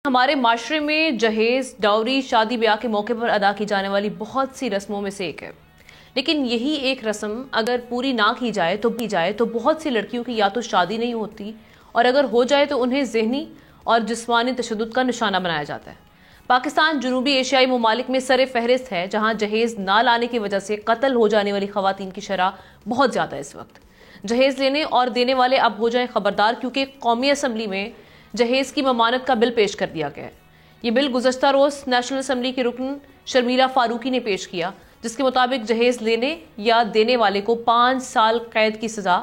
ہمارے معاشرے میں جہیز، ڈاوری، شادی بیاہ کے موقع پر ادا کی جانے والی بہت سی رسموں میں سے ایک ہے، لیکن یہی ایک رسم اگر پوری نہ کی جائے تو بہت سی لڑکیوں کی یا تو شادی نہیں ہوتی، اور اگر ہو جائے تو انہیں ذہنی اور جسمانی تشدد کا نشانہ بنایا جاتا ہے۔ پاکستان جنوبی ایشیائی ممالک میں سر فہرست ہے جہاں جہیز نہ لانے کی وجہ سے قتل ہو جانے والی خواتین کی شرح بہت زیادہ ہے اس وقت۔ جہیز لینے اور دینے والے اب ہو جائیں خبردار، کیونکہ قومی اسمبلی میں جہیز کی ممانعت کا بل پیش کر دیا گیا ہے۔ یہ بل گزشتہ روز نیشنل اسمبلی کے رکن شرمیلا فاروقی نے پیش کیا، جس کے مطابق جہیز لینے یا دینے والے کو 5 سال قید کی سزا،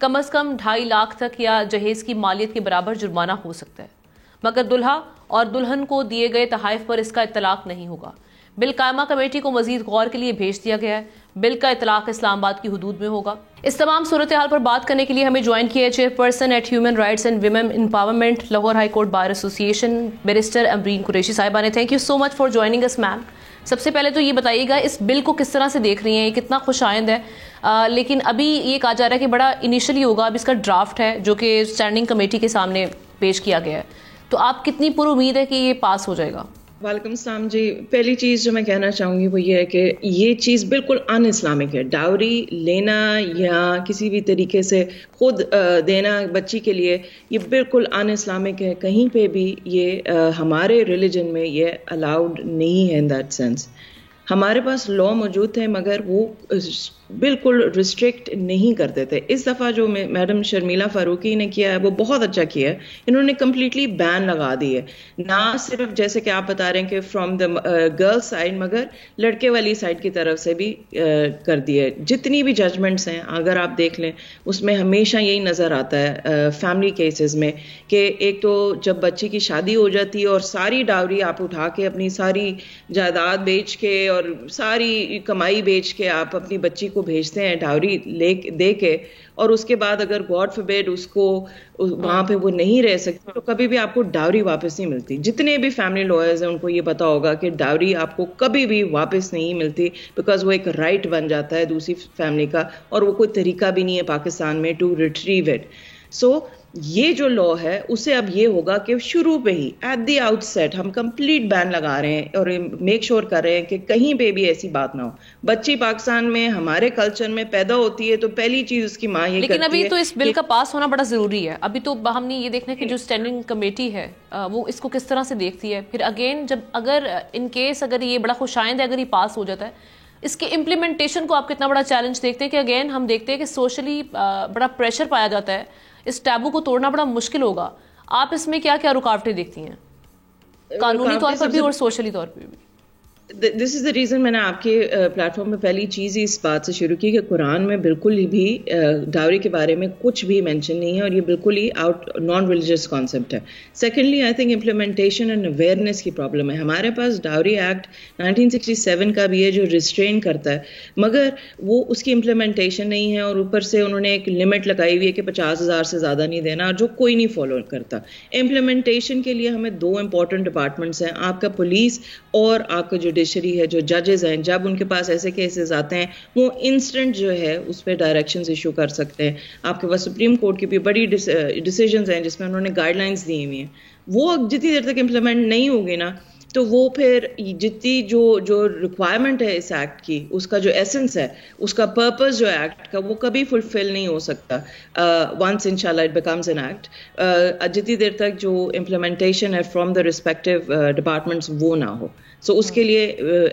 کم از کم 2.5 لاکھ تک یا جہیز کی مالیت کے برابر جرمانہ ہو سکتا ہے، مگر دلہا اور دلہن کو دیے گئے تحائف پر اس کا اطلاق نہیں ہوگا۔ بل قائمہ کمیٹی کو مزید غور کے لیے بھیج دیا گیا ہے۔ بل کا اطلاق اسلام آباد کی حدود میں ہوگا۔ اس تمام صورتحال پر بات کرنے کے لیے ہمیں جوائن کیا ہے chairperson at human rights and women empowerment Lahore high court bar association barrister Ambreen Qureshi صاحبہ نے۔ Thank you so much for joining اس میم۔ سب سے پہلے تو یہ بتائیے گا اس بل کو کس طرح سے دیکھ رہی ہیں، یہ کتنا خوش آئند ہے؟ لیکن ابھی یہ کہا جا رہا ہے کہ بڑا انیشلی ہوگا، اب اس کا ڈرافٹ ہے جو کہ اسٹینڈنگ کمیٹی کے سامنے پیش کیا گیا ہے، تو آپ کتنی پر امید ہے کہ یہ پاس ہو جائے گا؟ وعلیکم السلام جی۔ پہلی چیز جو میں کہنا چاہوں گی وہ یہ ہے کہ یہ چیز بالکل ان اسلامک ہے۔ ڈاوری لینا یا کسی بھی طریقے سے خود دینا بچی کے لیے یہ بالکل ان اسلامک ہے۔ کہیں پہ بھی یہ ہمارے ریلیجن میں یہ الاؤڈ نہیں ہے۔ ان دیٹ سینس ہمارے پاس لا موجود تھے مگر وہ بالکل ریسٹرکٹ نہیں کرتے تھے۔ اس دفعہ جو میڈم شرمیلا فاروقی نے کیا ہے وہ بہت اچھا کیا ہے۔ انہوں نے کمپلیٹلی بین لگا دی ہے، نہ صرف جیسے کہ آپ بتا رہے ہیں کہ فرام دا گرل سائڈ، مگر لڑکے والی سائڈ کی طرف سے بھی کر دیا ہے۔ جتنی بھی ججمنٹس ہیں اگر آپ دیکھ لیں اس میں ہمیشہ یہی نظر آتا ہے فیملی کیسز میں کہ ایک تو جب بچی کی شادی ہو جاتی ہے اور ساری ڈاوری آپ اٹھا کے اپنی ساری جائیداد بیچ کے اور ساری کمائی بیچ کے آپ اپنی بچی کو بھیجتے ہیں ڈاوری دے کے، اور اس کے بعد اگر گاڈ فوربیڈ اس کو وہاں پہ وہ نہیں رہ سکتی تو کبھی بھی آپ کو ڈاوری واپس نہیں ملتی۔ جتنے بھی فیملی لائرز ہیں ان کو یہ پتا ہوگا کہ ڈاوری آپ کو کبھی بھی واپس نہیں ملتی، بیکاز وہ ایک رائٹ بن جاتا ہے دوسری فیملی کا، اور وہ کوئی طریقہ بھی نہیں ہے پاکستان میں ٹو ریٹریو اٹ۔ سو یہ جو لا ہے اسے اب یہ ہوگا کہ شروع پہ ہی ایٹ دی آؤٹ سیٹ ہم کمپلیٹ بین لگا رہے ہیں اور میک شور کر رہے ہیں کہ کہیں پہ بھی ایسی بات نہ ہو۔ بچی پاکستان میں ہمارے کلچر میں پیدا ہوتی ہے تو پہلی چیز اس کی ماں یہ کرتی ہے۔ لیکن ابھی تو اس بل کا پاس ہونا بڑا ضروری ہے۔ ابھی تو ہم نے یہ دیکھنا کہ جو اسٹینڈنگ کمیٹی ہے وہ اس کو کس طرح سے دیکھتی ہے، پھر اگین جب اگر ان کیس اگر یہ بڑا خوش آئند ہے اگر یہ پاس ہو جاتا ہے، اس کے امپلیمنٹیشن کو آپ کتنا بڑا چیلنج دیکھتے ہیں کہ اگین ہم دیکھتے ہیں کہ سوشلی بڑا پریشر پایا جاتا ہے، اس ٹیبو کو توڑنا بڑا مشکل ہوگا۔ آپ اس میں کیا کیا رکاوٹیں دیکھتی ہیں قانونی طور پر بھی اور سوشلی طور پر بھی؟ دس از دا ریزن میں نے آپ کے پلیٹ فارم میں پہلی چیز ہی اس بات سے شروع کی کہ قرآن میں بالکل ہی بھی ڈاوری کے بارے میں کچھ بھی مینشن نہیں ہے، اور یہ بالکل ہی آؤٹ نان ریلیجس کانسیپٹ ہے۔ Secondly I think implementation and awareness کی پرابلم ہے۔ ہمارے پاس ڈاوری ایکٹ 1967 کا بھی ہے جو ریسٹرین کرتا ہے، مگر وہ اس کی امپلیمنٹیشن نہیں ہے، اور اوپر سے انہوں نے ایک لمٹ لگائی ہوئی ہے کہ 50,000 سے زیادہ نہیں دینا، اور جو کوئی نہیں فالو کرتا۔ امپلیمنٹیشن کے لیے ہمیں 2 امپورٹنٹ ڈپارٹمنٹس ہیں، آپ کا پولیس اور آپ کا جوڈیشری ہے، جو ججز ہیں۔ جب ان کے پاس ایسے کیسز آتے ہیں وہ انسٹنٹ جو ہے اس پہ ڈائریکشنز ایشو کر سکتے ہیں۔ آپ کے پاس سپریم کورٹ کی بھی بڑی ڈیسیجنز ہیں جس میں انہوں نے گائیڈ لائنز دی ہوئی ہیں۔ وہ جتنی دیر تک امپلیمنٹ نہیں ہوگی نا تو وہ پھر جتنی جو ریکوائرمنٹ ہے اس ایکٹ کی، اس کا جو ایسنس ہے، اس کا پرپز جو ایکٹ کا، وہ کبھی فلفل نہیں ہو سکتا ونس انشاءاللہ اٹ بیکمز این ایکٹ، جتنی دیر تک جو امپلیمنٹیشن ہے فرام دا ریسپیکٹیو ڈپارٹمنٹس وہ نہ ہو۔ سو اس کے لیے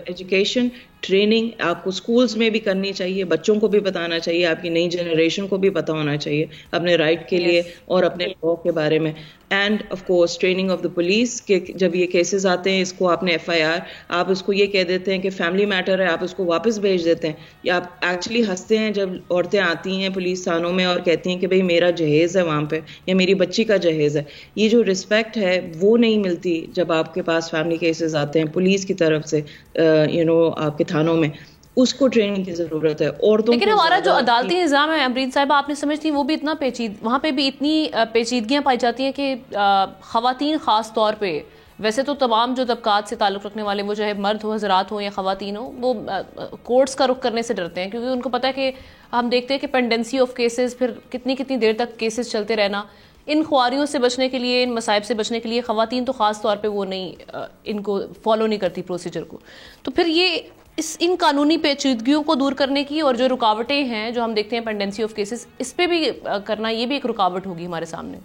ایجوکیشن ٹریننگ آپ کو اسکولز میں بھی کرنی چاہیے، بچوں کو بھی بتانا چاہیے، آپ کی نئی جنریشن کو بھی پتہ ہونا چاہیے اپنے رائٹ کے لیے اور اپنے لا کے بارے میں، and of course training of the police کہ جب یہ کیسز آتے ہیں اس کو آپ نے FIR، آپ اس کو یہ کہہ دیتے ہیں کہ فیملی میٹر ہے، آپ اس کو واپس بھیج دیتے ہیں، یا آپ ایکچولی ہنستے ہیں جب عورتیں آتی ہیں پولیس تھانوں میں اور کہتی ہیں کہ بھئی میرا جہیز ہے وہاں پہ یا میری بچی کا جہیز ہے۔ یہ جو رسپیکٹ ہے وہ نہیں ملتی جب آپ کے پاس فیملی کیسز آتے ہیں پولیس کی طرف سے آپ کے تھانوں میں، اس کو ٹریننگ کی ضرورت ہے عورتوں۔ لیکن ہمارا جو عدالتی نظام ہے امرین صاحبہ، آپ نے سمجھتی ہیں وہ بھی اتنا وہاں پہ بھی اتنی پیچیدگیاں پائی جاتی ہیں کہ خواتین خاص طور پہ، ویسے تو تمام جو طبقات سے تعلق رکھنے والے وہ چاہے مرد ہو، حضرات ہوں یا خواتین ہوں، وہ کورٹس کا رخ کرنے سے ڈرتے ہیں، کیونکہ ان کو پتہ ہے کہ ہم دیکھتے ہیں کہ پینڈنسی آف کیسز، پھر کتنی دیر تک کیسز چلتے رہنا، ان خواریوں سے بچنے کے لیے، ان مصائب سے بچنے کے لیے خواتین تو خاص طور پہ وہ نہیں ان کو فالو نہیں کرتی پروسیجر کو. تو پھر یہ ان قانونی پیچیدگیوں کو دور کرنے کی اور جو رکاوٹیں ہیں جو ہم دیکھتے ہیں پینڈنسی آف کیسز، اس پہ بھی کرنا، یہ بھی ایک رکاوٹ ہوگی ہمارے سامنے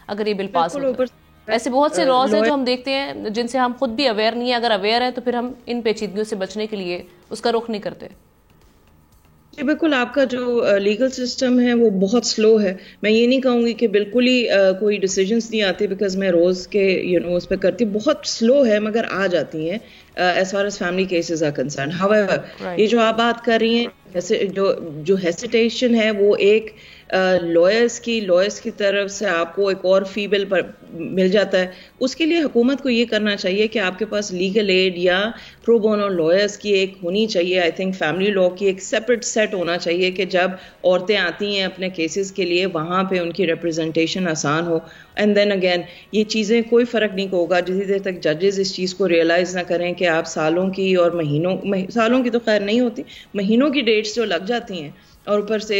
اگر یہ بل پاس ہوگا. ایسے بہت سے لاز ہیں جو ہم دیکھتے ہیں جن سے ہم خود بھی اویئر نہیں ہیں. اگر اویئر ہیں تو پھر ہم ان پیچیدگیوں سے بچنے کے لیے اس کا رخ نہیں کرتے. جی بالکل، آپ کا جو لیگل سسٹم ہے وہ بہت سلو ہے. میں یہ نہیں کہوں گی کہ بالکل ہی کوئی ڈیسیجنس نہیں آتی، بیکاز میں روز کے اس پہ کرتی ہوں. بہت سلو ہے مگر آ جاتی ہیں as far as family cases are concern. However یہ جو آپ بات کر رہی ہیں، جو ہیسیٹیشن ہے وہ ایک لائرس کی طرف سے آپ کو ایک اور فی بل پر مل جاتا ہے. اس کے لیے حکومت کو یہ کرنا چاہیے کہ آپ کے پاس لیگل ایڈ یا پرو بونو لائرس کی ایک ہونی چاہیے. آئی تھنک فیملی لا کی ایک سیپریٹ سیٹ ہونا چاہیے کہ جب عورتیں آتی ہیں اپنے کیسز کے لیے وہاں پہ ان کی ریپرزنٹیشن آسان ہو. اینڈ دین اگین یہ چیزیں کوئی فرق نہیں ہوگا جتنی دیر تک ججز اس چیز کو ریئلائز نہ کریں کہ آپ سالوں کی اور سالوں کی تو خیر نہیں ہوتی، مہینوں کی ڈیٹس جو لگ جاتی ہیں، اور اوپر سے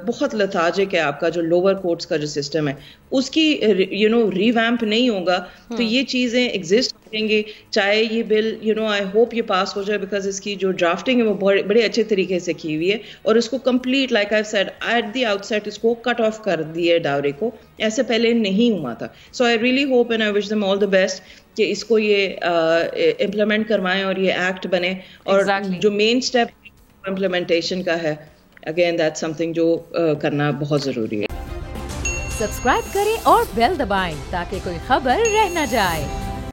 بہت لتھارجک ہے آپ کا جو لوور کورٹس کا جو سسٹم ہے، اس کی ریویمپ نہیں ہوگا تو یہ چیزیں ایگزسٹ کریں گی. چاہے یہ بل آئی ہوپ یہ پاس ہو جائے، بیکاز اس کی جو ڈرافٹنگ ہے وہ بڑے اچھے طریقے سے کی ہوئی ہے، اور اس کو complete like I said at the outset اس کو کٹ آف کر دیے ڈاوری کو. ایسے پہلے نہیں ہوا تھا. So I really hope and I wish them all the best کہ اس کو یہ امپلیمنٹ کروائیں اور یہ ایکٹ بنے. اور جو مین اسٹیپ امپلیمنٹیشن کا ہے، اگین دیٹ سم تھنگ جو کرنا بہت ضروری ہے. سبسکرائب کریں اور بیل دبائیں تاکہ کوئی خبر رہ نہ جائے.